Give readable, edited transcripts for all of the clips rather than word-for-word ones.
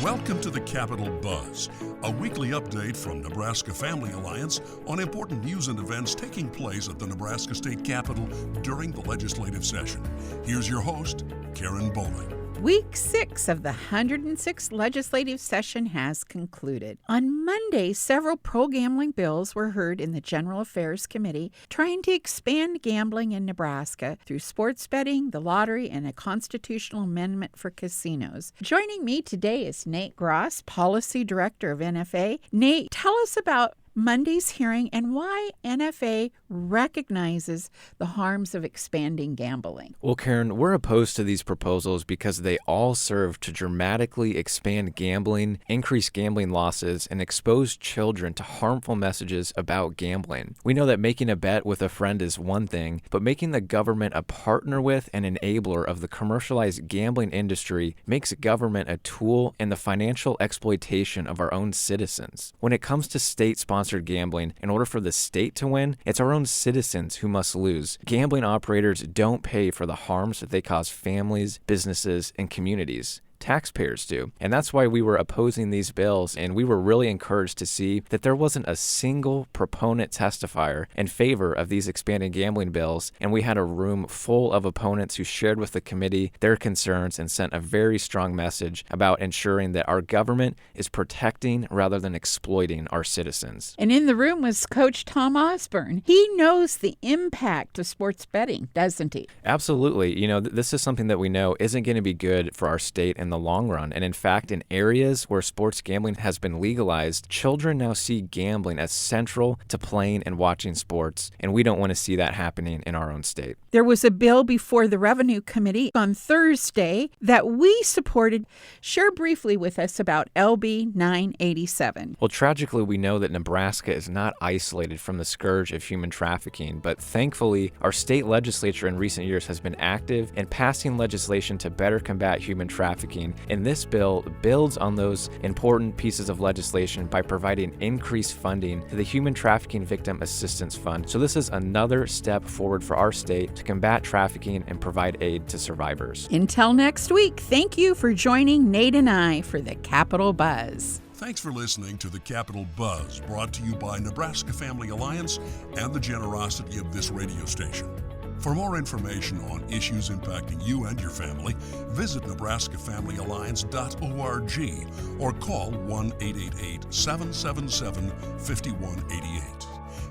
Welcome to the Capitol Buzz, a weekly update from Nebraska Family Alliance on important news and events taking place at the Nebraska State Capitol during the legislative session. Here's your host, Karen Bowling. Week 6 of the 106th legislative session has concluded. On Monday, several pro-gambling bills were heard in the General Affairs Committee trying to expand gambling in Nebraska through sports betting, the lottery, and a constitutional amendment for casinos. Joining me today is Nate Gross, Policy Director of NFA. Nate, tell us about Monday's hearing and why NFA recognizes the harms of expanding gambling. Well, Karen, we're opposed to these proposals because they all serve to dramatically expand gambling, increase gambling losses, and expose children to harmful messages about gambling. We know that making a bet with a friend is one thing, but making the government a partner with and enabler of the commercialized gambling industry makes government a tool in the financial exploitation of our own citizens. When it comes to state-sponsored gambling, in order for the state to win, it's our own citizens who must lose. Gambling operators don't pay for the harms that they cause families, businesses, and communities. Taxpayers do. And that's why we were opposing these bills, and we were really encouraged to see that there wasn't a single proponent testifier in favor of these expanded gambling bills, and we had a room full of opponents who shared with the committee their concerns and sent a very strong message about ensuring that our government is protecting rather than exploiting our citizens. And in the room was Coach Tom Osborne. He knows the impact of sports betting, doesn't he? Absolutely. You know, this is something that we know isn't going to be good for our state in the long run. And in fact, in areas where sports gambling has been legalized, children now see gambling as central to playing and watching sports. And we don't want to see that happening in our own state. There was a bill before the Revenue Committee on Thursday that we supported. Share briefly with us about LB 987. Well, tragically, we know that Nebraska is not isolated from the scourge of human trafficking, but thankfully, our state legislature in recent years has been active in passing legislation to better combat human trafficking. And this bill builds on those important pieces of legislation by providing increased funding to the Human Trafficking Victim Assistance Fund. So this is another step forward for our state to combat trafficking and provide aid to survivors. Until next week, thank you for joining Nate and I for the Capitol Buzz. Thanks for listening to the Capitol Buzz, brought to you by Nebraska Family Alliance and the generosity of this radio station. For more information on issues impacting you and your family, visit nebraskafamilyalliance.org or call 1-888-777-5188.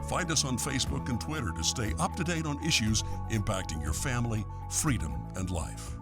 Find us on Facebook and Twitter to stay up to date on issues impacting your family, freedom, and life.